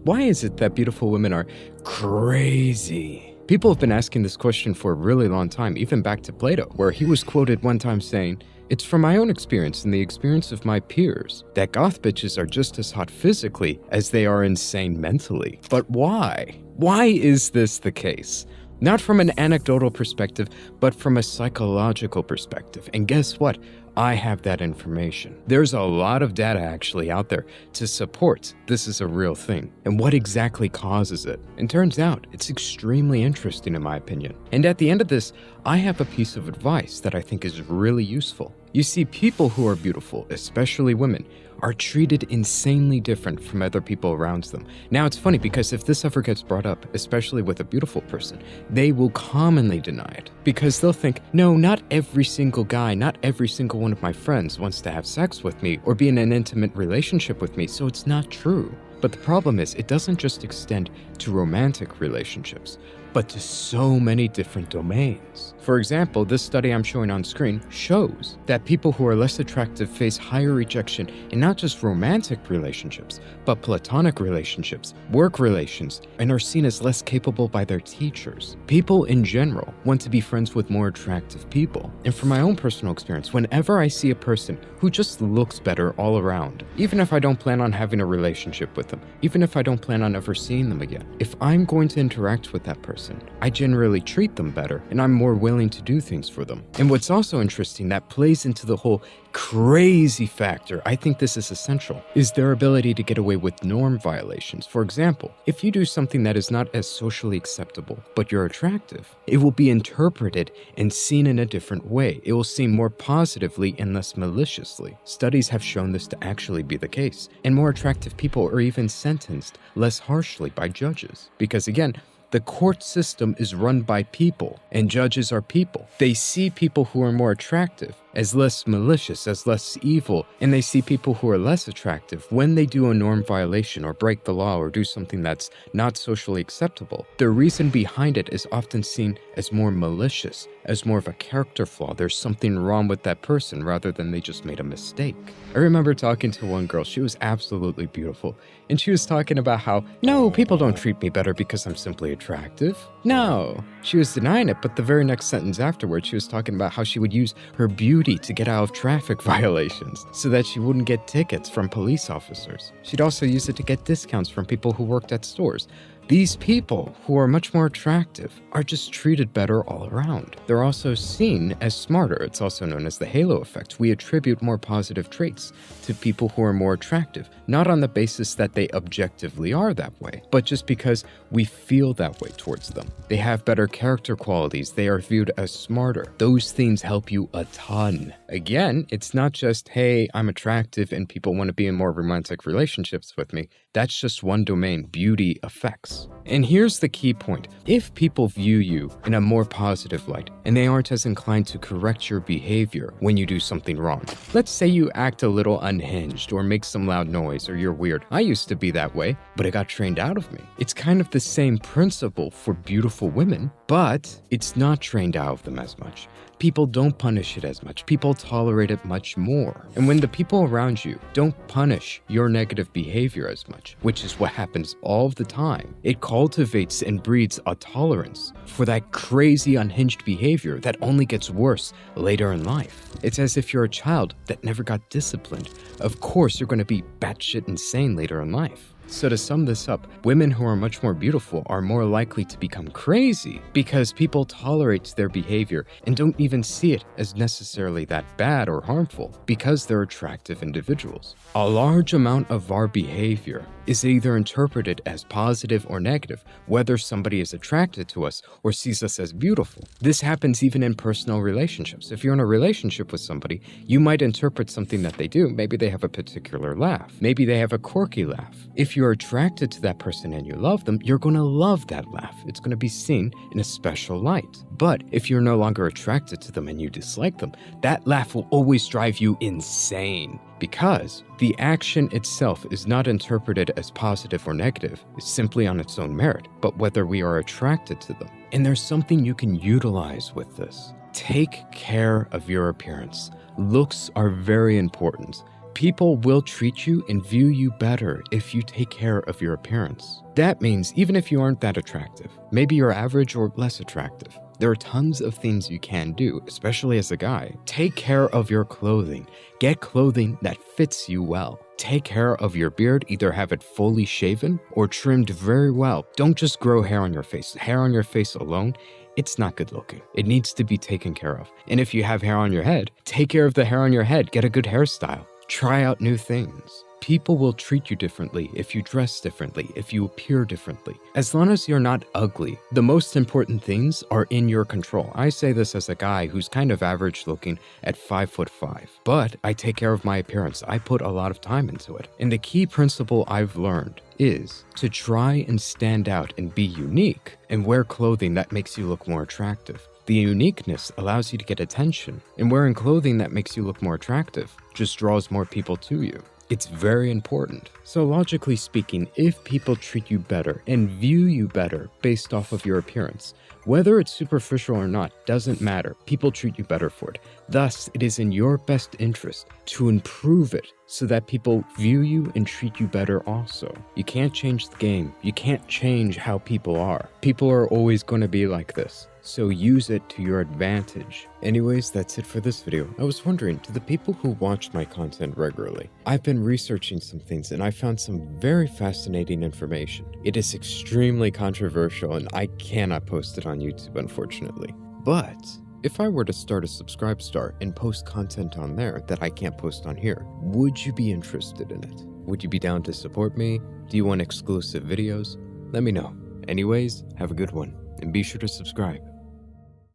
Why is it that beautiful women are crazy? People have been asking this question for a really long time, even back to Plato, where he was quoted one time saying, "It's from my own experience and the experience of my peers that goth bitches are just as hot physically as they are insane mentally." But why? Why is this the case? Not from an anecdotal perspective, but from a psychological perspective. And guess what? I have that information. There's a lot of data actually out there to support this is a real thing and what exactly causes it. And turns out it's extremely interesting in my opinion. And at the end of this, I have a piece of advice that I think is really useful. You see, people who are beautiful, especially women, are treated insanely different from other people around them. Now, it's funny because if this ever gets brought up, especially with a beautiful person, they will commonly deny it because they'll think, no, not every single guy, not every single one of my friends wants to have sex with me or be in an intimate relationship with me, so it's not true. But the problem is, it doesn't just extend to romantic relationships, but to so many different domains. For example, this study I'm showing on screen shows that people who are less attractive face higher rejection in not just romantic relationships, but platonic relationships, work relations, and are seen as less capable by their teachers. People in general want to be friends with more attractive people. And from my own personal experience, whenever I see a person who just looks better all around, even if I don't plan on having a relationship with them, even if I don't plan on ever seeing them again, if I'm going to interact with that person, I generally treat them better and I'm more willing to do things for them. And what's also interesting that plays into the whole crazy factor, I think this is essential, is their ability to get away with norm violations. For example, if you do something that is not as socially acceptable, but you're attractive, it will be interpreted and seen in a different way. It will seem more positively and less maliciously. Studies have shown this to actually be the case, and more attractive people are even sentenced less harshly by judges. Because again, the court system is run by people, and judges are people. They see people who are more attractive as less malicious, as less evil, and they see people who are less attractive when they do a norm violation or break the law or do something that's not socially acceptable. The reason behind it is often seen as more malicious, as more of a character flaw. There's something wrong with that person rather than they just made a mistake. I remember talking to one girl, she was absolutely beautiful, and she was talking about how, no, people don't treat me better because I'm simply attractive. No. She was denying it, but the very next sentence afterwards, she was talking about how she would use her beauty to get out of traffic violations so that she wouldn't get tickets from police officers. She'd also use it to get discounts from people who worked at stores. These people, who are much more attractive, are just treated better all around. They're also seen as smarter. It's also known as the halo effect. We attribute more positive traits to people who are more attractive, not on the basis that they objectively are that way, but just because we feel that way towards them. They have better character qualities. They are viewed as smarter. Those things help you a ton. Again, it's not just, hey, I'm attractive and people want to be in more romantic relationships with me. That's just one domain, beauty effects. And here's the key point. If people view you in a more positive light and they aren't as inclined to correct your behavior when you do something wrong, let's say you act a little unhinged or make some loud noise or you're weird. I used to be that way, but it got trained out of me. It's kind of the same principle for beautiful women, but it's not trained out of them as much. People don't punish it as much. People tolerate it much more. And when the people around you don't punish your negative behavior as much, which is what happens all the time, it cultivates and breeds a tolerance for that crazy unhinged behavior that only gets worse later in life. It's as if you're a child that never got disciplined. Of course, you're going to be batshit insane later in life. So to sum this up, women who are much more beautiful are more likely to become crazy because people tolerate their behavior and don't even see it as necessarily that bad or harmful because they're attractive individuals. A large amount of our behavior is either interpreted as positive or negative, whether somebody is attracted to us or sees us as beautiful. This happens even in personal relationships. If you're in a relationship with somebody, you might interpret something that they do. Maybe they have a particular laugh. Maybe they have a quirky laugh. If you're attracted to that person and you love them, you're going to love that laugh. It's going to be seen in a special light. But if you're no longer attracted to them and you dislike them, that laugh will always drive you insane. Because the action itself is not interpreted as positive or negative, it's simply on its own merit, but whether we are attracted to them. And there's something you can utilize with this. Take care of your appearance. Looks are very important. People will treat you and view you better if you take care of your appearance. That means even if you aren't that attractive, maybe you're average or less attractive, there are tons of things you can do, especially as a guy. Take care of your clothing. Get clothing that fits you well. Take care of your beard, either have it fully shaven or trimmed very well. Don't just grow hair on your face. Hair on your face alone, it's not good looking. It needs to be taken care of. And if you have hair on your head, take care of the hair on your head. Get a good hairstyle. Try out new things. People will treat you differently if you dress differently, if you appear differently. As long as you're not ugly, the most important things are in your control. I say this as a guy who's kind of average looking at 5'5", but I take care of my appearance. I put a lot of time into it. And the key principle I've learned is to try and stand out and be unique and wear clothing that makes you look more attractive. The uniqueness allows you to get attention, and wearing clothing that makes you look more attractive just draws more people to you. It's very important. So logically speaking, if people treat you better and view you better based off of your appearance, whether it's superficial or not, doesn't matter. People treat you better for it. Thus, it is in your best interest to improve it so that people view you and treat you better also. You can't change the game. You can't change how people are. People are always going to be like this. So use it to your advantage. Anyways, that's it for this video. I was wondering, to the people who watch my content regularly, I've been researching some things and I found some very fascinating information. It is extremely controversial and I cannot post it on YouTube, unfortunately. But if I were to start a Subscribe Star and post content on there that I can't post on here, would you be interested in it? Would you be down to support me? Do you want exclusive videos? Let me know. Anyways, have a good one and be sure to subscribe.